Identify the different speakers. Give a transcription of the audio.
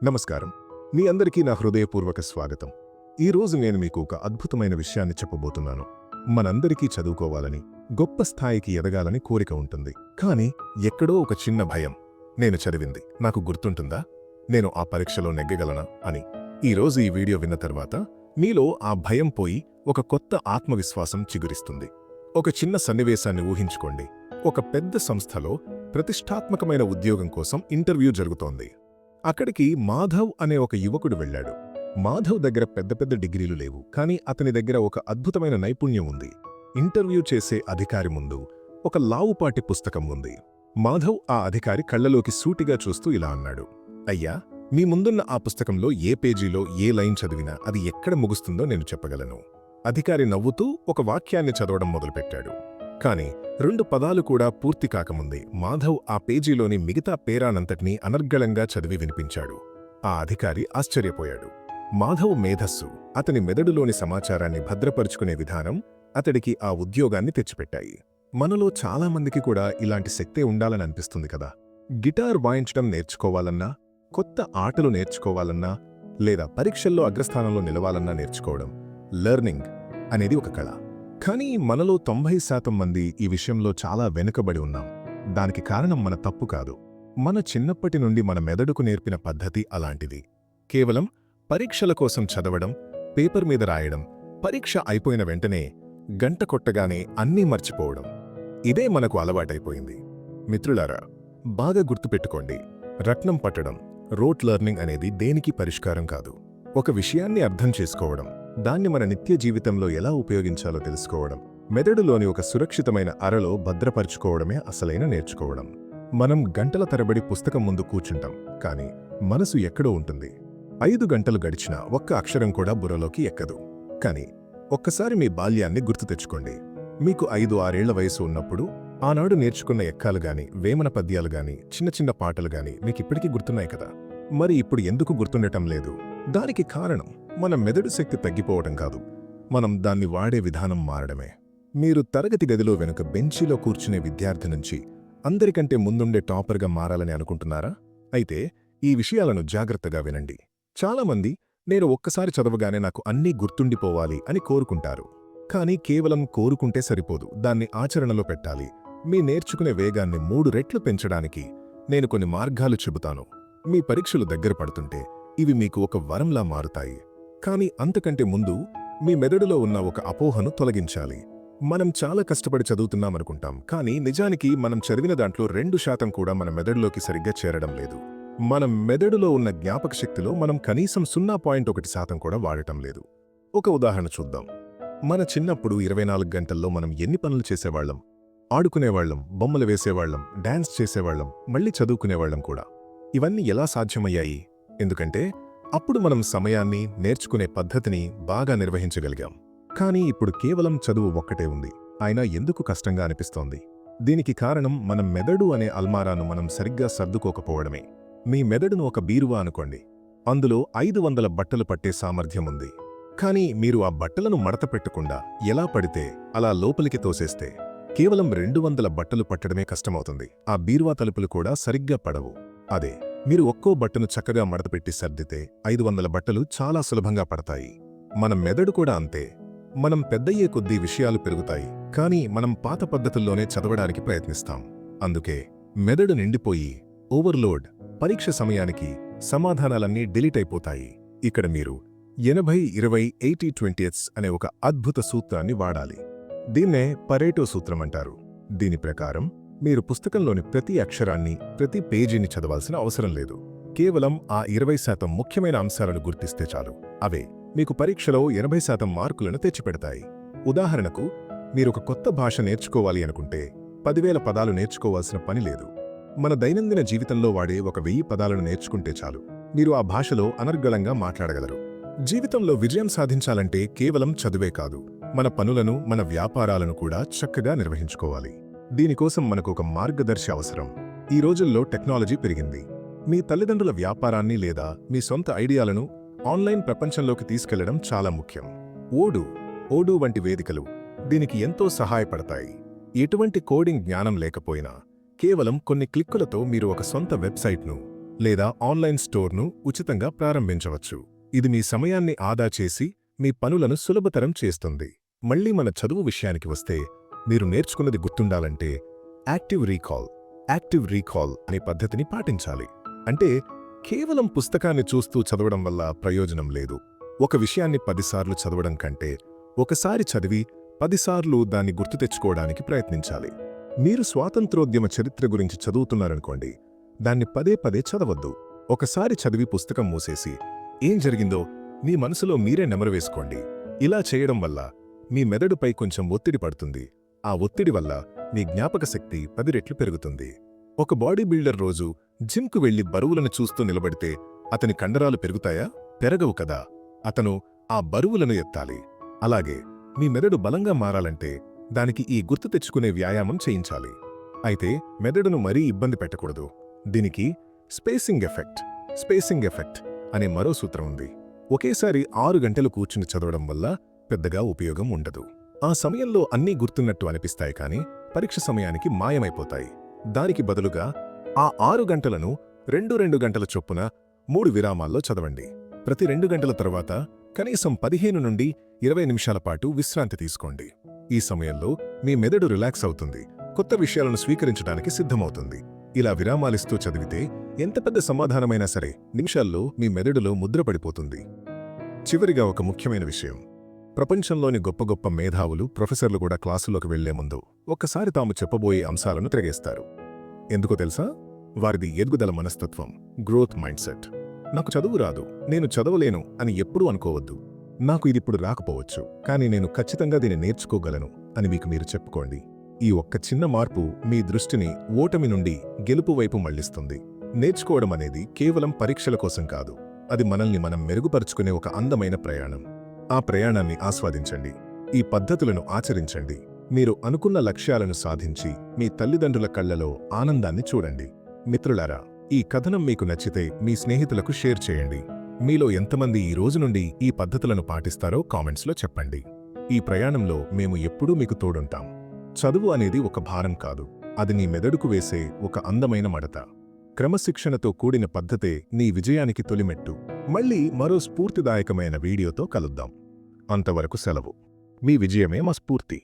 Speaker 1: నమస్కారం. మీ అందరికీ నా హృదయపూర్వక స్వాగతం. ఈరోజు నేను మీకు ఒక అద్భుతమైన విషయాన్ని చెప్పబోతున్నాను. మనందరికీ చదువుకోవాలని, గొప్ప స్థాయికి ఎదగాలని కోరిక ఉంటుంది. కానీ ఎక్కడో ఒక చిన్న భయం. నేను చదివింది నాకు గుర్తుంటుందా? నేను ఆ పరీక్షలో నెగ్గగలనా అని. ఈరోజు ఈ వీడియో విన్న తర్వాత మీలో ఆ భయం పోయి ఒక కొత్త ఆత్మవిశ్వాసం చిగురిస్తుంది. ఒక చిన్న సన్నివేశాన్ని ఊహించుకోండి. ఒక పెద్ద సంస్థలో ప్రతిష్టాత్మకమైన ఉద్యోగం కోసం ఇంటర్వ్యూ జరుగుతోంది. అక్కడికి మాధవ్ అనే ఒక యువకుడు వెళ్ళాడు. మాధవ్ దగ్గర పెద్ద పెద్ద డిగ్రీలు లేవు, కానీ అతని దగ్గర ఒక అద్భుతమైన నైపుణ్యం ఉంది. ఇంటర్వ్యూ చేసే అధికారి ముందు ఒక లావుపాటి పుస్తకం ఉంది. మాధవ్ ఆ అధికారి కళ్లలోకి సూటిగా చూస్తూ ఇలా అన్నాడు, అయ్యా, మీ ముందున్న ఆ పుస్తకంలో ఏ పేజీలో ఏ లైన్ చదివినా అది ఎక్కడ ముగుస్తుందో నేను చెప్పగలను. అధికారి నవ్వుతూ ఒక వాక్యాన్ని చదవడం మొదలుపెట్టాడు. కాని 2 పదాలు కూడా పూర్తి కాకముందే మాధవ్ ఆ పేజీలోని మిగతా పేరానంతటినీ అనర్గళంగా చదివి వినిపించాడు. ఆ అధికారి ఆశ్చర్యపోయాడు. మాధవ్ మేధస్సు, అతని మెదడులోని సమాచారాన్ని భద్రపరుచుకునే విధానం అతడికి ఆ ఉద్యోగాన్ని తెచ్చిపెట్టాయి. మనలో చాలామందికి కూడా ఇలాంటి శక్తే ఉండాలని అనిపిస్తుంది కదా. గిటార్ వాయించడం నేర్చుకోవాలన్నా, కొత్త ఆటలు నేర్చుకోవాలన్నా, లేదా పరీక్షల్లో అగ్రస్థానంలో నిలవాలన్నా నేర్చుకోవడం, లెర్నింగ్ అనేది ఒక కళ. కానీ మనలో 90% మంది ఈ విషయంలో చాలా వెనుకబడి ఉన్నాం. దానికి కారణం మన తప్పు కాదు. మన చిన్నప్పటి నుండి మన మెదడుకు నేర్పిన పద్ధతి అలాంటిది. కేవలం పరీక్షల కోసం చదవడం, పేపర్ మీద రాయడం, పరీక్ష అయిపోయిన వెంటనే గంట కొట్టగానే అన్నీ మర్చిపోవడం. ఇదే మనకు అలవాటైపోయింది. మిత్రులారా, బాగా గుర్తుపెట్టుకోండి, రత్నం పట్టడం, రోట్ లెర్నింగ్ అనేది దేనికి పరిష్కారం కాదు. ఒక విషయాన్ని అర్థం చేసుకోవడం, దాన్ని మన నిత్య జీవితంలో ఎలా ఉపయోగించాలో తెలుసుకోవడం, మెదడులోని ఒక సురక్షితమైన అరలో భద్రపరుచుకోవడమే అసలైన నేర్చుకోవడం. మనం గంటల తరబడి పుస్తకం ముందు కూర్చుంటాం, కానీ మనసు ఎక్కడో ఉంటుంది. 5 గంటలు గడిచినా ఒక్క అక్షరం కూడా బుర్రలోకి ఎక్కదు. కానీ ఒక్కసారి మీ బాల్యాన్ని గుర్తు తెచ్చుకోండి. మీకు 5-6 ఏళ్ల వయసు ఉన్నప్పుడు ఆనాడు నేర్చుకున్న ఎక్కాలు గాని, వేమన పద్యాలు గాని, చిన్న చిన్న పాటలు గాని మీకిప్పటికీ గుర్తున్నాయి కదా. మరి ఇప్పుడు ఎందుకు గుర్తుండటం లేదు? దానికి కారణం మన మెదడు శక్తి తగ్గిపోవడం కాదు, మనం దాన్ని వాడే విధానం మారడమే. మీరు తరగతి గదిలో వెనుక బెంచీలో కూర్చునే విద్యార్థి నుంచి అందరికంటే ముందుండే టాపర్గా మారాలని అనుకుంటున్నారా? అయితే ఈ విషయాలను జాగ్రత్తగా వినండి. చాలామంది నేను ఒక్కసారి చదవగానే నాకు అన్నీ గుర్తుండిపోవాలి అని కోరుకుంటారు. కానీ కేవలం కోరుకుంటే సరిపోదు, దాన్ని ఆచరణలో పెట్టాలి. మీ నేర్చుకునే వేగాన్ని 3 రెట్లు పెంచడానికి నేను కొన్ని మార్గాలు చెబుతాను. మీ పరీక్షలు దగ్గర పడుతుంటే ఇవి మీకు ఒక వరంలా మారుతాయి. కానీ అంతకంటే ముందు మీ మెదడులో ఉన్న ఒక అపోహను తొలగించాలి. మనం చాలా కష్టపడి చదువుతున్నామనుకుంటాం, కానీ నిజానికి మనం చదివిన దాంట్లో 2% కూడా మన మెదడులోకి సరిగ్గా చేరడం లేదు. మన మెదడులో ఉన్న జ్ఞాపక శక్తిలో మనం కనీసం 0.1% కూడా వాడటం లేదు. ఒక ఉదాహరణ చూద్దాం. మన చిన్నప్పుడు 24 గంటల్లో మనం ఎన్ని పనులు చేసేవాళ్లం? ఆడుకునేవాళ్లం, బొమ్మలు వేసేవాళ్లం, డాన్స్ చేసేవాళ్లం, మళ్లీ చదువుకునేవాళ్లం కూడా. ఇవన్నీ ఎలా సాధ్యమయ్యాయి? ఎందుకంటే అప్పుడు మనం సమయాన్ని, నేర్చుకునే పద్ధతిని బాగా నిర్వహించగలిగాం. కానీ ఇప్పుడు కేవలం చదువు ఒక్కటే ఉంది, అయినా ఎందుకు కష్టంగా అనిపిస్తోంది? దీనికి కారణం మన మెదడు అనే అల్మారాను మనం సరిగ్గా సర్దుకోకపోవడమే. మీ మెదడును ఒక బీరువా అనుకోండి. అందులో 500 బట్టలు పట్టే సామర్థ్యం ఉంది. కానీ మీరు ఆ బట్టలను మడత పెట్టకుండా ఎలా పడితే అలా లోపలికి తోసేస్తే కేవలం 200 బట్టలు పట్టడమే కష్టమవుతుంది. ఆ బీరువా తలుపులు కూడా సరిగ్గా పడవు. అదే మీరు ఒక్కో బట్టను చక్కగా మడతపెట్టి సర్దితే 500 బట్టలు చాలా సులభంగా పడతాయి. మన మెదడు కూడా అంతే. మనం పెద్దయ్యే కొద్దీ విషయాలు పెరుగుతాయి, కానీ మనం పాత పద్ధతుల్లోనే చదవడానికి ప్రయత్నిస్తాం. అందుకే మెదడు నిండిపోయి ఓవర్లోడ్, పరీక్ష సమయానికి సమాధానాలన్నీ డిలీట్ అయిపోతాయి. ఇక్కడ మీరు 80-20-80-20 అనే ఒక అద్భుత సూత్రాన్ని వాడాలి. దీన్నే పరేటో సూత్రం అంటారు. దీని ప్రకారం మీరు పుస్తకంలోని ప్రతి అక్షరాన్ని, ప్రతి పేజీని చదవాల్సిన అవసరం లేదు. కేవలం ఆ 20% ముఖ్యమైన అంశాలను గుర్తిస్తే చాలు. అవే మీకు పరీక్షలో 80% మార్కులను తెచ్చిపెడతాయి. ఉదాహరణకు, మీరొక కొత్త భాష నేర్చుకోవాలి అనుకుంటే 10,000 పదాలు నేర్చుకోవాల్సిన పని లేదు. మన దైనందిన జీవితంలో వాడే ఒక 1000 పదాలను నేర్చుకుంటే చాలు, మీరు ఆ భాషలో అనర్గళంగా మాట్లాడగలరు. జీవితంలో విజయం సాధించాలంటే కేవలం చదువే కాదు, మన పనులను, మన వ్యాపారాలను కూడా చక్కగా నిర్వహించుకోవాలి. దీనికోసం మనకు ఒక మార్గదర్శి అవసరం. ఈ రోజుల్లో టెక్నాలజీ పెరిగింది. మీ తల్లిదండ్రుల వ్యాపారాన్ని లేదా మీ సొంత ఐడియాలను ఆన్లైన్ ప్రపంచంలోకి తీసుకెళ్లడం చాలా ముఖ్యం. ఓడు వంటి వేదికలు దీనికి ఎంతో సహాయపడతాయి. ఎటువంటి కోడింగ్ జ్ఞానం లేకపోయినా కేవలం కొన్ని క్లిక్కులతో మీరు ఒక సొంత వెబ్సైట్ను, లేదా ఆన్లైన్ స్టోర్ను ఉచితంగా ప్రారంభించవచ్చు. ఇది మీ సమయాన్ని ఆదా చేసి మీ పనులను సులభతరం చేస్తుంది. మళ్ళీ మన చదువు విషయానికి వస్తే, మీరు నేర్చుకున్నది గుర్తుండాలంటే యాక్టివ్ రీకాల్ అనే పద్ధతిని పాటించాలి. అంటే కేవలం పుస్తకాన్ని చూస్తూ చదవడం వల్ల ప్రయోజనం లేదు. ఒక విషయాన్ని 10 సార్లు చదవడం కంటే ఒకసారి చదివి 10 సార్లు దాన్ని గుర్తు తెచ్చుకోవడానికి ప్రయత్నించాలి. మీరు స్వాతంత్రోద్యమ చరిత్ర గురించి చదువుతున్నారనుకోండి, దాన్ని పదే పదే చదవద్దు. ఒకసారి చదివి పుస్తకం మూసేసి ఏం జరిగిందో మీ మనసులో మీరే నెమరువేసుకోండి. ఇలా చేయడం వల్ల మీ మెదడుపై కొంచెం ఒత్తిడి పడుతుంది. ఆ ఒత్తిడి వల్ల మీ జ్ఞాపకశక్తి 10 రెట్లు పెరుగుతుంది. ఒక బాడీ బిల్డర్ రోజు జిమ్కు వెళ్లి బరువులను చూస్తూ నిలబడితే అతని కండరాలు పెరుగుతాయా? పెరగవు కదా. అతను ఆ బరువులను ఎత్తాలి. అలాగే మీ మెదడు బలంగా మారాలంటే దానికి ఈ గుర్తు తెచ్చుకునే వ్యాయామం చేయించాలి. అయితే మెదడును మరీ ఇబ్బంది పెట్టకూడదు. దీనికి స్పేసింగ్ ఎఫెక్ట్ అనే మరో సూత్రం ఉంది. ఒకేసారి 6 గంటలు కూర్చుని చదవడం వల్ల పెద్దగా ఉపయోగం ఉండదు. ఆ సమయంలో అన్నీ గుర్తున్నట్టు అనిపిస్తాయి, కానీ పరీక్ష సమయానికి మాయమైపోతాయి. దానికి బదులుగా ఆ 6 గంటలను 2 గంటల చొప్పున 3 విరామాల్లో చదవండి. ప్రతి 2 గంటల తర్వాత కనీసం 15 నుండి 20 నిమిషాల పాటు విశ్రాంతి తీసుకోండి. ఈ సమయంలో మీ మెదడు రిలాక్స్ అవుతుంది, కొత్త విషయాలను స్వీకరించడానికి సిద్ధమవుతుంది. ఇలా విరామాలిస్తూ చదివితే ఎంత పెద్ద సమాధానమైనా సరే నిమిషాల్లో మీ మెదడులో ముద్రపడిపోతుంది. చివరిగా ఒక ముఖ్యమైన విషయం. ప్రపంచంలోని గొప్ప గొప్ప మేధావులు, ప్రొఫెసర్లు కూడా క్లాసులోకి వెళ్లే ముందు ఒక్కసారి తాము చెప్పబోయే అంశాలను తిరగేస్తారు. ఎందుకో తెలుసా? వారిది ఎదుగుదల మనస్తత్వం, గ్రోత్ మైండ్ సెట్. నాకు చదువు రాదు, నేను చదవలేను అని ఎప్పుడూ అనుకోవద్దు. నాకు ఇదిప్పుడు రాకపోవచ్చు, కానీ నేను ఖచ్చితంగా దీన్ని నేర్చుకోగలను అని మీకు మీరు చెప్పుకోండి. ఈ ఒక్క చిన్న మార్పు మీ దృష్టిని ఓటమి నుండి గెలుపు వైపు మళ్లిస్తుంది. నేర్చుకోవడం అనేది కేవలం పరీక్షల కోసం కాదు, అది మనల్ని మనం మెరుగుపరుచుకునే ఒక అందమైన ప్రయాణం. ఆ ప్రయాణాన్ని ఆస్వాదించండి. ఈ పద్ధతులను ఆచరించండి. మీరు అనుకున్న లక్ష్యాలను సాధించి మీ తల్లిదండ్రుల కళ్లలో ఆనందాన్ని చూడండి. మిత్రులారా, ఈ కథనం మీకు నచ్చితే మీ స్నేహితులకు షేర్ చేయండి. మీలో ఎంతమంది ఈ రోజు నుండి ఈ పద్ధతులను పాటిస్తారో కామెంట్స్లో చెప్పండి. ఈ ప్రయాణంలో మేము ఎప్పుడూ మీకు తోడుంటాం. చదువు అనేది ఒక భారం కాదు, అది నీ మెదడుకు వేసే ఒక అందమైన మడత. క్రమశిక్షణతో కూడిన పద్ధతే నీ విజయానికి తొలిమెట్టు. మళ్ళీ మరో స్ఫూర్తిదాయకమైన వీడియోతో కలుద్దాం. అంతవరకు సెలవు. మీ విజయమే మా స్ఫూర్తి.